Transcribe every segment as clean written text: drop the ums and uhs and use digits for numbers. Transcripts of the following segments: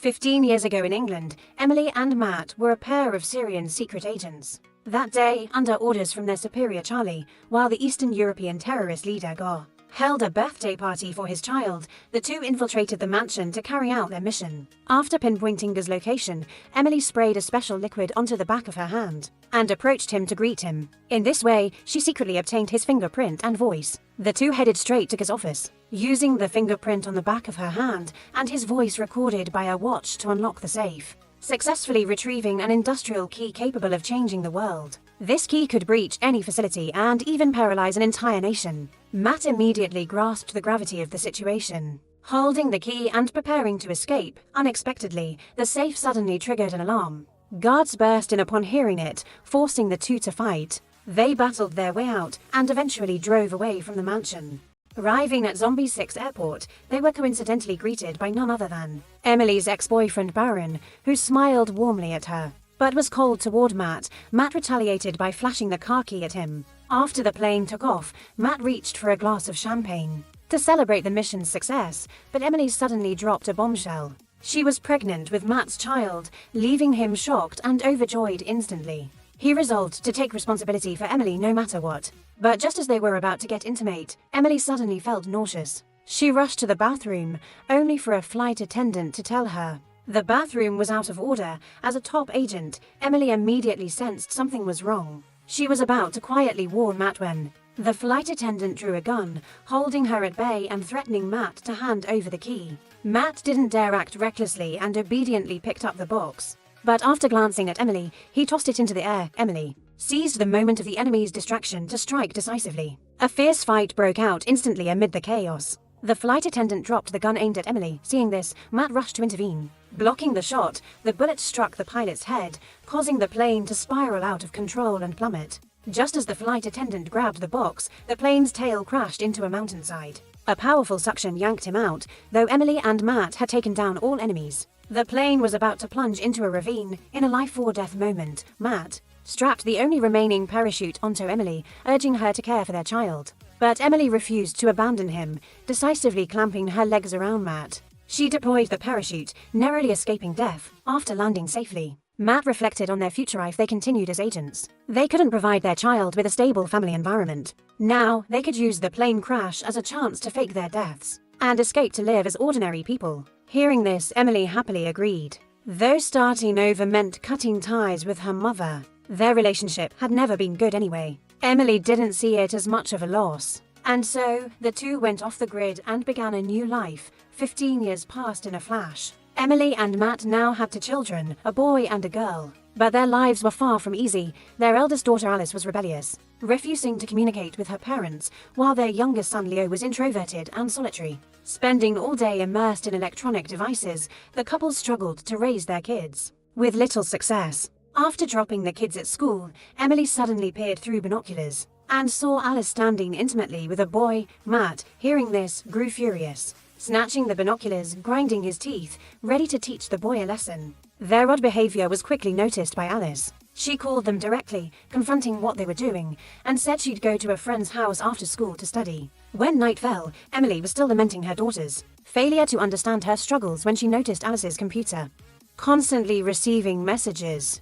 15 years ago in England, Emily and Matt were a pair of Syrian secret agents. That day, under orders from their superior Charlie, while the Eastern European terrorist leader Gar held a birthday party for his child, the two infiltrated the mansion to carry out their mission. After pinpointing Gar's location, Emily sprayed a special liquid onto the back of her hand and approached him to greet him. In this way, she secretly obtained his fingerprint and voice. The two headed straight to Gar's office, using the fingerprint on the back of her hand and his voice recorded by a watch to unlock the safe, successfully retrieving an industrial key capable of changing the world. This key could breach any facility and even paralyze an entire nation. Matt immediately grasped the gravity of the situation. Holding the key and preparing to escape, unexpectedly, the safe suddenly triggered an alarm. Guards burst in upon hearing it, forcing the two to fight. They battled their way out and eventually drove away from the mansion. Arriving at Zombie 6 Airport, they were coincidentally greeted by none other than Emily's ex-boyfriend Baron, who smiled warmly at her, but was cold toward Matt. Matt retaliated by flashing the car key at him. After the plane took off, Matt reached for a glass of champagne to celebrate the mission's success, but Emily suddenly dropped a bombshell. She was pregnant with Matt's child, leaving him shocked and overjoyed instantly. He resolved to take responsibility for Emily no matter what. But just as they were about to get intimate, Emily suddenly felt nauseous. She rushed to the bathroom, only for a flight attendant to tell her the bathroom was out of order. As a top agent, Emily immediately sensed something was wrong. She was about to quietly warn Matt when the flight attendant drew a gun, holding her at bay and threatening Matt to hand over the key. Matt didn't dare act recklessly and obediently picked up the box. But after glancing at Emily, he tossed it into the air. Emily seized the moment of the enemy's distraction to strike decisively. A fierce fight broke out instantly amid the chaos. The flight attendant dropped the gun aimed at Emily. Seeing this, Matt rushed to intervene. Blocking the shot, the bullet struck the pilot's head, causing the plane to spiral out of control and plummet. Just as the flight attendant grabbed the box, the plane's tail crashed into a mountainside. A powerful suction yanked him out, though Emily and Matt had taken down all enemies. The plane was about to plunge into a ravine. In a life-or-death moment, Matt strapped the only remaining parachute onto Emily, urging her to care for their child. But Emily refused to abandon him, decisively clamping her legs around Matt. She deployed the parachute, narrowly escaping death. After landing safely, Matt reflected on their future if they continued as agents. They couldn't provide their child with a stable family environment. Now, they could use the plane crash as a chance to fake their deaths and escape to live as ordinary people. Hearing this, Emily happily agreed. Though starting over meant cutting ties with her mother, their relationship had never been good anyway. Emily didn't see it as much of a loss. And so, the two went off the grid and began a new life. 15 years passed in a flash. Emily and Matt now had 2 children, a boy and a girl. But their lives were far from easy. Their eldest daughter Alice was rebellious, refusing to communicate with her parents, while their youngest son Leo was introverted and solitary. Spending all day immersed in electronic devices, the couple struggled to raise their kids, with little success. After dropping the kids at school, Emily suddenly peered through binoculars and saw Alice standing intimately with a boy. Matt, hearing this, grew furious, snatching the binoculars, grinding his teeth, ready to teach the boy a lesson. Their odd behavior was quickly noticed by Alice. She called them directly, confronting what they were doing, and said she'd go to a friend's house after school to study. When night fell, Emily was still lamenting her daughter's failure to understand her struggles when she noticed Alice's computer constantly receiving messages.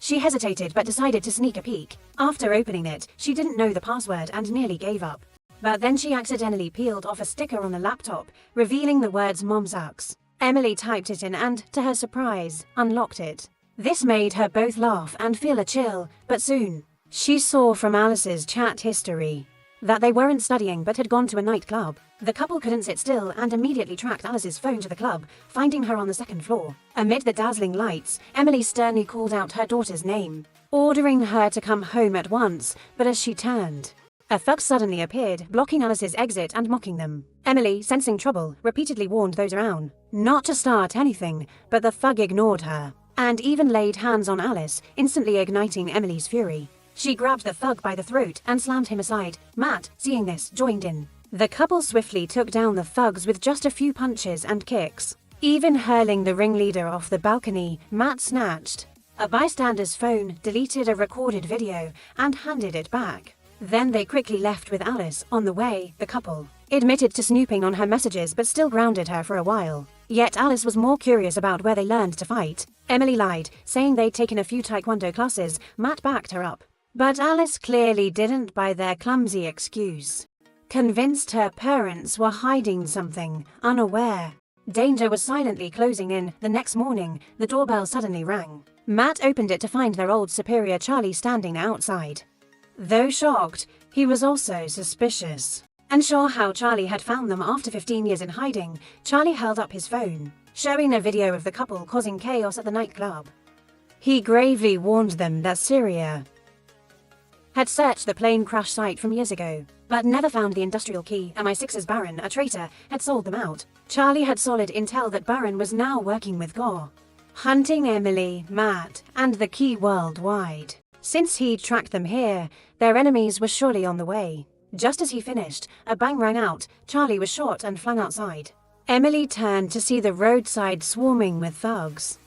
She hesitated but decided to sneak a peek. After opening it, she didn't know the password and nearly gave up. But then she accidentally peeled off a sticker on the laptop, revealing the words "Mom sucks." Emily typed it in and, to her surprise, unlocked it. This made her both laugh and feel a chill, but soon, she saw from Alice's chat history that they weren't studying but had gone to a nightclub. The couple couldn't sit still and immediately tracked Alice's phone to the club, finding her on the 2nd floor. Amid the dazzling lights, Emily sternly called out her daughter's name, ordering her to come home at once, but as she turned, a thug suddenly appeared, blocking Alice's exit and mocking them. Emily, sensing trouble, repeatedly warned those around not to start anything, but the thug ignored her and even laid hands on Alice, instantly igniting Emily's fury. She grabbed the thug by the throat and slammed him aside. Matt, seeing this, joined in. The couple swiftly took down the thugs with just a few punches and kicks, even hurling the ringleader off the balcony. Matt snatched a bystander's phone, deleted a recorded video, and handed it back. Then they quickly left with Alice. On the way, the couple admitted to snooping on her messages but still grounded her for a while. Yet Alice was more curious about where they learned to fight. Emily lied, saying they'd taken a few taekwondo classes. Matt backed her up. But Alice clearly didn't buy their clumsy excuse. Convinced her parents were hiding something, unaware. Danger was silently closing in. The next morning, the doorbell suddenly rang. Matt opened it to find their old superior Charlie standing outside. Though shocked, he was also suspicious. Unsure how Charlie had found them after 15 years in hiding, Charlie held up his phone, showing a video of the couple causing chaos at the nightclub. He gravely warned them that Syria had searched the plane crash site from years ago, but never found the industrial key. MI6's Baron, a traitor, had sold them out. Charlie had solid intel that Baron was now working with Gore, hunting Emily, Matt, and the key worldwide. Since he'd tracked them here, their enemies were surely on the way. Just as he finished, a bang rang out. Charlie was shot and flung outside. Emily turned to see the roadside swarming with thugs,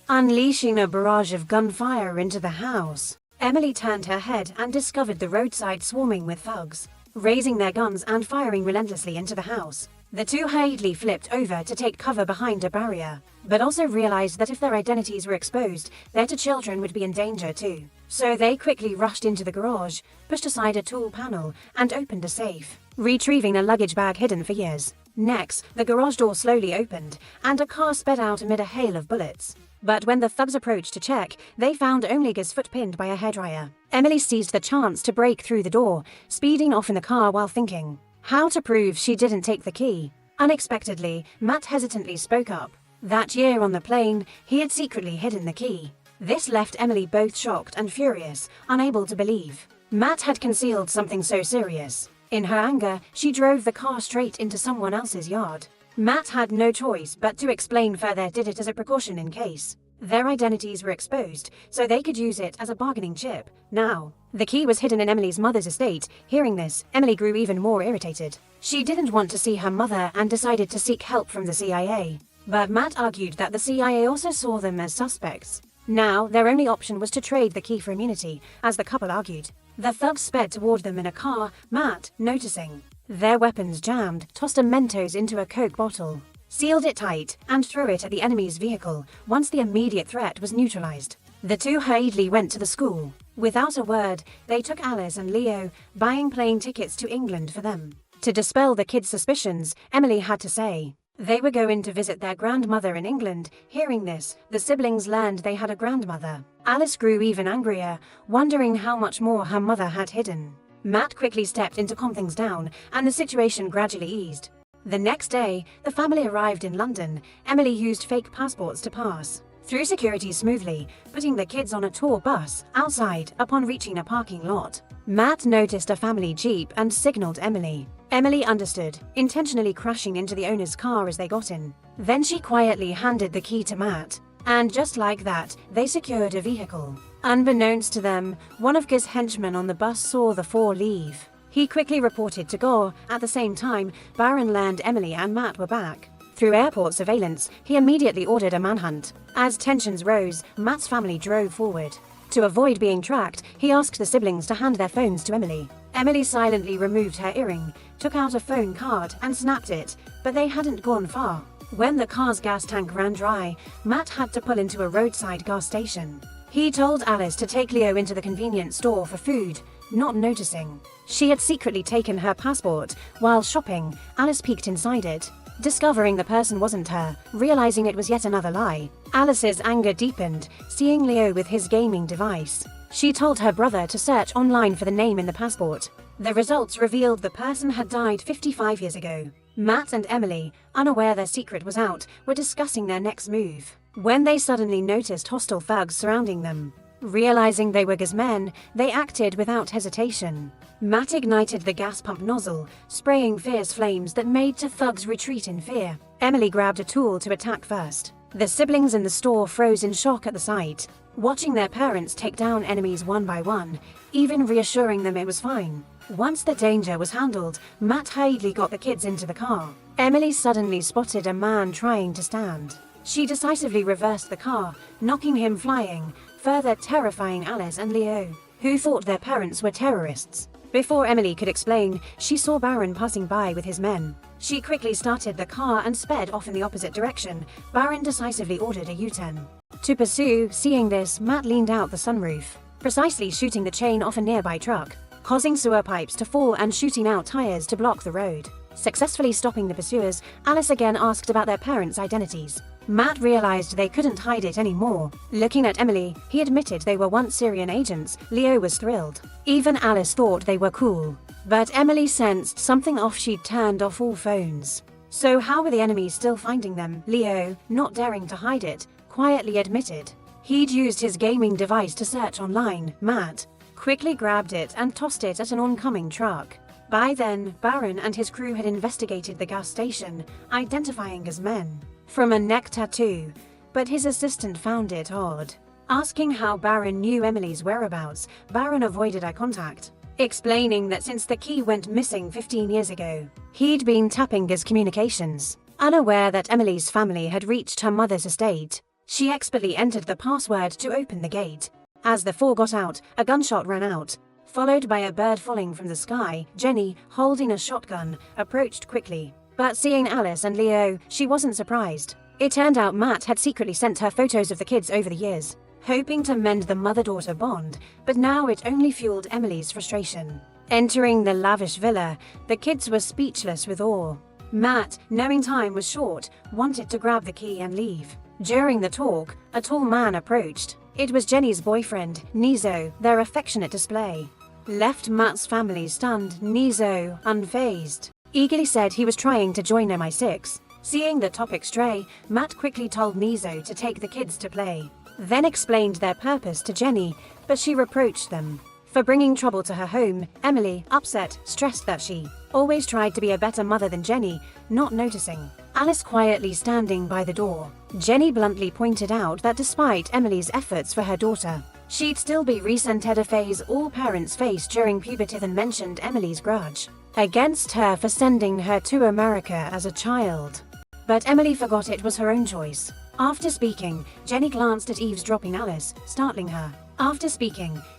unleashing a barrage of gunfire into the house. Emily turned her head and discovered the roadside swarming with thugs, raising their guns and firing relentlessly into the house. The two hurriedly flipped over to take cover behind a barrier, but also realized that if their identities were exposed, their two children would be in danger too. So they quickly rushed into the garage, pushed aside a tool panel, and opened a safe, retrieving a luggage bag hidden for years. Next, the garage door slowly opened, and a car sped out amid a hail of bullets. But when the thugs approached to check, they found only his foot pinned by a hairdryer. Emily seized the chance to break through the door, speeding off in the car while thinking how to prove she didn't take the key. Unexpectedly, Matt hesitantly spoke up. That year on the plane, he had secretly hidden the key. This left Emily both shocked and furious, unable to believe Matt had concealed something so serious. In her anger, she drove the car straight into someone else's yard. Matt had no choice but to explain further, did it as a precaution in case their identities were exposed, so they could use it as a bargaining chip. Now, the key was hidden in Emily's mother's estate. Hearing this, Emily grew even more irritated. She didn't want to see her mother and decided to seek help from the CIA. But Matt argued that the CIA also saw them as suspects. Now, their only option was to trade the key for immunity, as the couple argued. The thugs sped toward them in a car. Matt, noticing their weapons jammed, tossed a Mentos into a Coke bottle, sealed it tight, and threw it at the enemy's vehicle. Once the immediate threat was neutralized, the two hurriedly went to the school. Without a word, they took Alice and Leo, buying plane tickets to England for them. To dispel the kids' suspicions, Emily had to say they were going to visit their grandmother in England. Hearing this, the siblings learned they had a grandmother. Alice grew even angrier, wondering how much more her mother had hidden. Matt quickly stepped in to calm things down, and the situation gradually eased. The next day, the family arrived in London. Emily used fake passports to pass through security smoothly, putting the kids on a tour bus outside. Upon reaching a parking lot, Matt noticed a family jeep and signaled Emily. Emily understood, intentionally crashing into the owner's car as they got in. Then she quietly handed the key to Matt, and just like that, they secured a vehicle. Unbeknownst to them, one of Guy's henchmen on the bus saw the four leave. He quickly reported to Gore. At the same time, Baron learned Emily and Matt were back. Through airport surveillance, he immediately ordered a manhunt. As tensions rose, Matt's family drove forward. To avoid being tracked, he asked the siblings to hand their phones to Emily. Emily silently removed her earring, took out a phone card, and snapped it, but they hadn't gone far. When the car's gas tank ran dry, Matt had to pull into a roadside gas station. He told Alice to take Leo into the convenience store for food, not noticing she had secretly taken her passport. While shopping, Alice peeked inside it, discovering the person wasn't her. Realizing it was yet another lie, Alice's anger deepened, seeing Leo with his gaming device. She told her brother to search online for the name in the passport. The results revealed the person had died 55 years ago. Matt and Emily, unaware their secret was out, were discussing their next move when they suddenly noticed hostile thugs surrounding them. Realizing they were Guy's men, they acted without hesitation. Matt ignited the gas pump nozzle, spraying fierce flames that made the thugs retreat in fear. Emily grabbed a tool to attack first. The siblings in the store froze in shock at the sight, watching their parents take down enemies one by one, even reassuring them it was fine. Once the danger was handled, Matt hurriedly got the kids into the car. Emily suddenly spotted a man trying to stand. She decisively reversed the car, knocking him flying, further terrifying Alice and Leo, who thought their parents were terrorists. Before Emily could explain, she saw Baron passing by with his men. She quickly started the car and sped off in the opposite direction. Baron decisively ordered a U-turn to pursue. Seeing this, Matt leaned out the sunroof, precisely shooting the chain off a nearby truck, causing sewer pipes to fall and shooting out tires to block the road. Successfully stopping the pursuers, Alice again asked about their parents' identities. Matt realized they couldn't hide it anymore. Looking at Emily, he admitted they were once Syrian agents. Leo was thrilled. Even Alice thought they were cool. But Emily sensed something off. She'd turned off all phones. So how were the enemies still finding them? Leo, not daring to hide it, quietly admitted he'd used his gaming device to search online. Matt quickly grabbed it and tossed it at an oncoming truck. By then, Baron and his crew had investigated the gas station, identifying as men from a neck tattoo, but his assistant found it odd. Asking how Baron knew Emily's whereabouts, Baron avoided eye contact, explaining that since the key went missing 15 years ago, he'd been tapping his communications. Unaware that Emily's family had reached her mother's estate, she expertly entered the password to open the gate. As the four got out, a gunshot rang out, followed by a bird falling from the sky. Jenny, holding a shotgun, approached quickly. But seeing Alice and Leo, she wasn't surprised. It turned out Matt had secretly sent her photos of the kids over the years, hoping to mend the mother-daughter bond, but now it only fueled Emily's frustration. Entering the lavish villa, the kids were speechless with awe. Matt, knowing time was short, wanted to grab the key and leave. During the talk, a tall man approached. It was Jenny's boyfriend, Nizo. Their affectionate display left Matt's family stunned. Nizo, unfazed, eagerly said he was trying to join MI6. Seeing the topic stray, Matt quickly told Nizo to take the kids to play, then explained their purpose to Jenny, but she reproached them for bringing trouble to her home. Emily, upset, stressed that she always tried to be a better mother than Jenny, not noticing Alice quietly standing by the door. Jenny bluntly pointed out that despite Emily's efforts for her daughter, she'd still be resented, a phase all parents face during puberty, and mentioned Emily's grudge against her for sending her to America as a child. But Emily forgot it was her own choice. After speaking, Jenny glanced at eavesdropping Alice, startling her.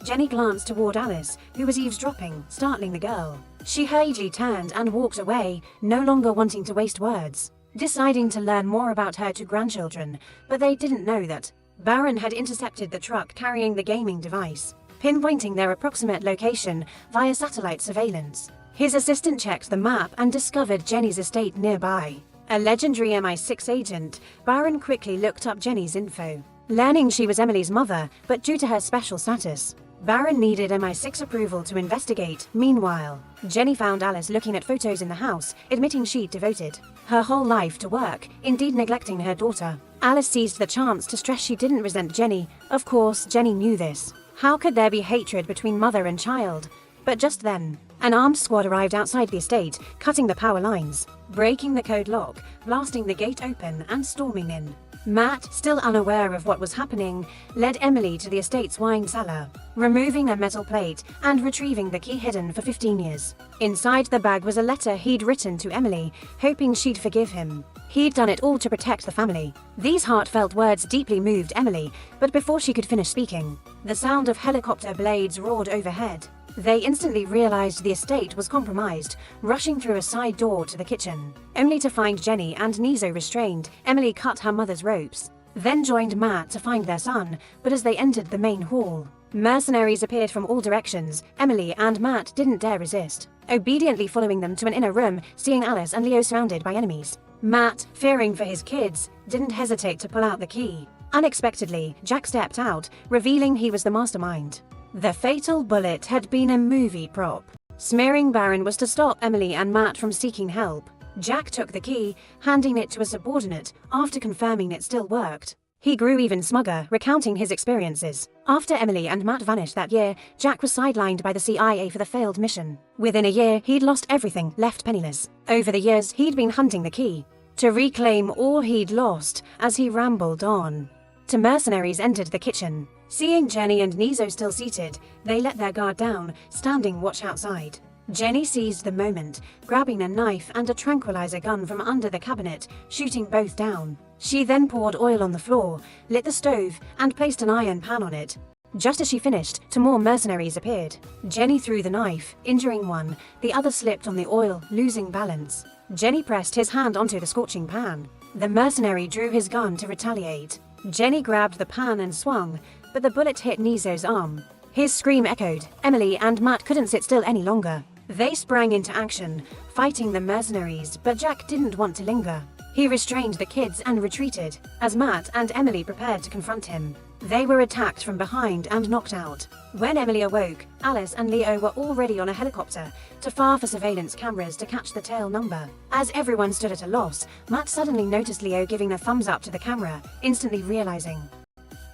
Jenny glanced toward Alice, who was eavesdropping, startling the girl. She hurriedly turned and walked away, no longer wanting to waste words, deciding to learn more about her two grandchildren, but they didn't know that Baron had intercepted the truck carrying the gaming device, pinpointing their approximate location via satellite surveillance. His assistant checked the map and discovered Jenny's estate nearby. A legendary MI6 agent, Baron quickly looked up Jenny's info, learning she was Emily's mother, but due to her special status, Baron needed MI6 approval to investigate. Meanwhile, Jenny found Alice looking at photos in the house, admitting she'd devoted her whole life to work, indeed neglecting her daughter. Alice seized the chance to stress she didn't resent Jenny. Of course, Jenny knew this. How could there be hatred between mother and child? But just then, an armed squad arrived outside the estate, cutting the power lines, breaking the code lock, blasting the gate open, and storming in. Matt, still unaware of what was happening, led Emily to the estate's wine cellar, removing a metal plate and retrieving the key hidden for 15 years. Inside the bag was a letter he'd written to Emily, hoping she'd forgive him. He'd done it all to protect the family. These heartfelt words deeply moved Emily, but before she could finish speaking, the sound of helicopter blades roared overhead. They instantly realized the estate was compromised, rushing through a side door to the kitchen, only to find Jenny and Nizo restrained. Emily cut her mother's ropes, then joined Matt to find their son, but as they entered the main hall, mercenaries appeared from all directions. Emily and Matt didn't dare resist, obediently following them to an inner room. Seeing Alice and Leo surrounded by enemies, Matt, fearing for his kids, didn't hesitate to pull out the key. Unexpectedly, Jack stepped out, revealing he was the mastermind. The fatal bullet had been a movie prop. Smearing Baron was to stop Emily and Matt from seeking help. Jack took the key, handing it to a subordinate. After confirming it still worked, he grew even smugger, recounting his experiences. After Emily and Matt vanished that year, Jack was sidelined by the CIA for the failed mission. Within a year, he'd lost everything, left penniless. Over the years, he'd been hunting the key to reclaim all he'd lost. As he rambled on, two mercenaries entered the kitchen. Seeing Jenny and Nizo still seated, they let their guard down, standing watch outside. Jenny seized the moment, grabbing a knife and a tranquilizer gun from under the cabinet, shooting both down. She then poured oil on the floor, lit the stove, and placed an iron pan on it. Just as she finished, two more mercenaries appeared. Jenny threw the knife, injuring one. The other slipped on the oil, losing balance. Jenny pressed his hand onto the scorching pan. The mercenary drew his gun to retaliate. Jenny grabbed the pan and swung, but the bullet hit Nizo's arm. His scream echoed. Emily and Matt couldn't sit still any longer. They sprang into action, fighting the mercenaries, but Jack didn't want to linger. He restrained the kids and retreated, as Matt and Emily prepared to confront him. They were attacked from behind and knocked out. When Emily awoke, Alice and Leo were already on a helicopter, too far for surveillance cameras to catch the tail number. As everyone stood at a loss, Matt suddenly noticed Leo giving a thumbs up to the camera, instantly realizing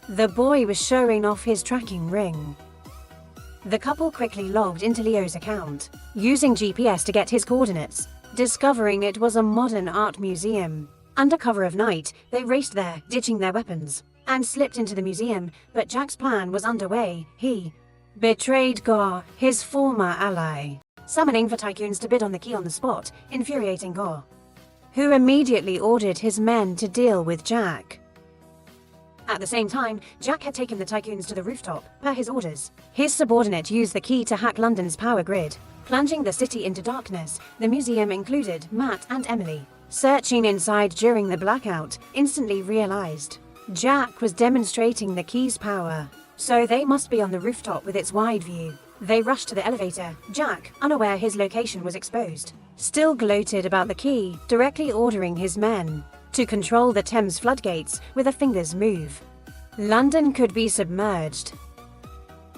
the boy was showing off his tracking ring. The couple quickly logged into Leo's account, using GPS to get his coordinates, discovering it was a modern art museum. Under cover of night, they raced there, ditching their weapons, and slipped into the museum, but Jack's plan was underway. He betrayed Gore, his former ally, summoning for tycoons to bid on the key on the spot, infuriating Gore, who immediately ordered his men to deal with Jack. At the same time, Jack had taken the tycoons to the rooftop, per his orders. His subordinate used the key to hack London's power grid, plunging the city into darkness. The museum included Matt and Emily. Searching inside during the blackout, instantly realized Jack was demonstrating the key's power, so they must be on the rooftop with its wide view. They rushed to the elevator. Jack, unaware his location was exposed, still gloated about the key, directly ordering his men to control the Thames floodgates with a finger's move. London could be submerged.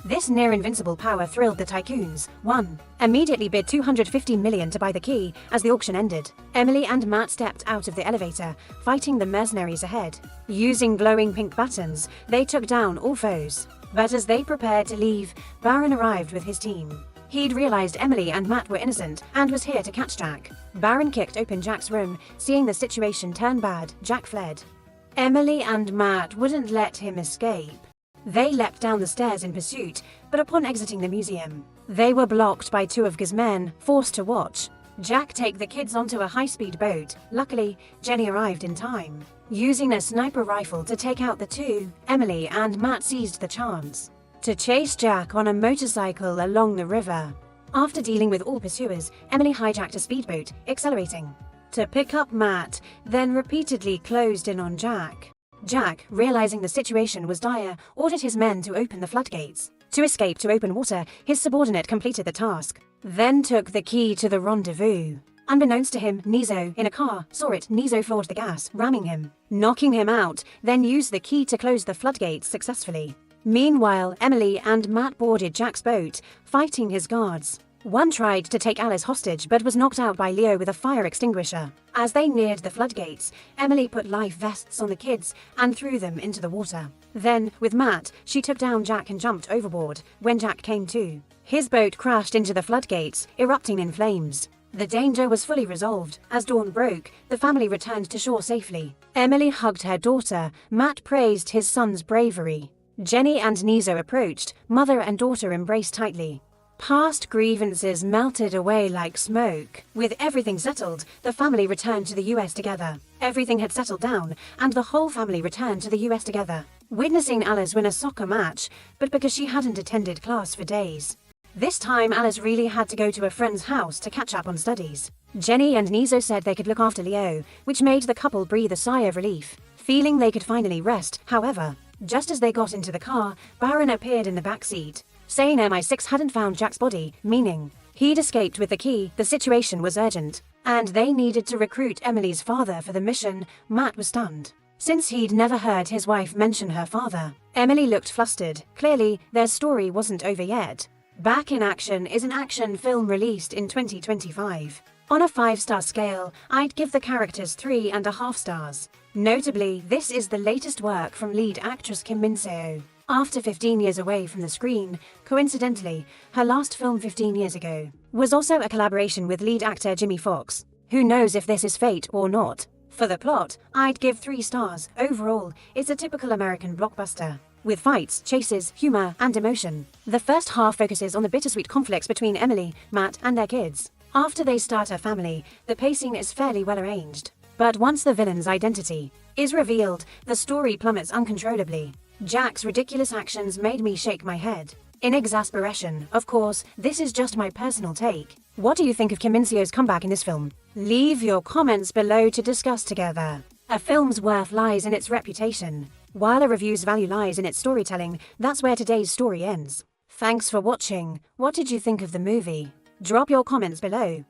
This near-invincible power thrilled the tycoons. One immediately bid $250 million to buy the key. As the auction ended, Emily and Matt stepped out of the elevator, fighting the mercenaries ahead. Using glowing pink batons, they took down all foes. But as they prepared to leave, Baron arrived with his team. He'd realized Emily and Matt were innocent and was here to catch Jack. Baron kicked open Jack's room. Seeing the situation turn bad, Jack fled. Emily and Matt wouldn't let him escape. They leapt down the stairs in pursuit, but upon exiting the museum, they were blocked by two of G's men, forced to watch Jack take the kids onto a high-speed boat. Luckily, Jenny arrived in time. Using a sniper rifle to take out the two, Emily and Matt seized the chance to chase Jack on a motorcycle along the river. After dealing with all pursuers, Emily hijacked a speedboat, accelerating to pick up Matt, then repeatedly closed in on Jack. Jack, realizing the situation was dire, ordered his men to open the floodgates. To escape to open water, his subordinate completed the task, then took the key to the rendezvous. Unbeknownst to him, Nizo, in a car, saw it. Nizo floored the gas, ramming him, knocking him out, then used the key to close the floodgates successfully. Meanwhile, Emily and Matt boarded Jack's boat, fighting his guards. One tried to take Alice hostage but was knocked out by Leo with a fire extinguisher. As they neared the floodgates, Emily put life vests on the kids and threw them into the water. Then, with Matt, she took down Jack and jumped overboard. When Jack came to, his boat crashed into the floodgates, erupting in flames. The danger was fully resolved. As dawn broke, the family returned to shore safely. Emily hugged her daughter. Matt praised his son's bravery. Jenny and Nizo approached. Mother and daughter embraced tightly. Past grievances melted away like smoke. With everything settled, the family returned to the US together. Everything had settled down, and the whole family returned to the US together, witnessing Alice win a soccer match, but because she hadn't attended class for days. This time Alice really had to go to a friend's house to catch up on studies. Jenny and Nizo said they could look after Leo, which made the couple breathe a sigh of relief, feeling they could finally rest. However, just as they got into the car, Baron appeared in the backseat, saying MI6 hadn't found Jack's body, meaning he'd escaped with the key. The situation was urgent, and they needed to recruit Emily's father for the mission. Matt was stunned, since he'd never heard his wife mention her father. Emily looked flustered. Clearly, their story wasn't over yet. Back in Action is an action film released in 2025. On a 5-star scale, I'd give the characters 3.5 stars. Notably, this is the latest work from lead actress Kim Min-seo. After 15 years away from the screen, coincidentally, her last film 15 years ago was also a collaboration with lead actor Jimmy Fox. Who knows if this is fate or not? For the plot, I'd give 3 stars. Overall, it's a typical American blockbuster, with fights, chases, humor, and emotion. The first half focuses on the bittersweet conflicts between Emily, Matt, and their kids. After they start a family, the pacing is fairly well arranged. But once the villain's identity is revealed, the story plummets uncontrollably. Jack's ridiculous actions made me shake my head. In exasperation, of course, this is just my personal take. What do you think of Kim Min-seo's comeback in this film? Leave your comments below to discuss together. A film's worth lies in its reputation, while a review's value lies in its storytelling. That's where today's story ends. Thanks for watching. What did you think of the movie? Drop your comments below.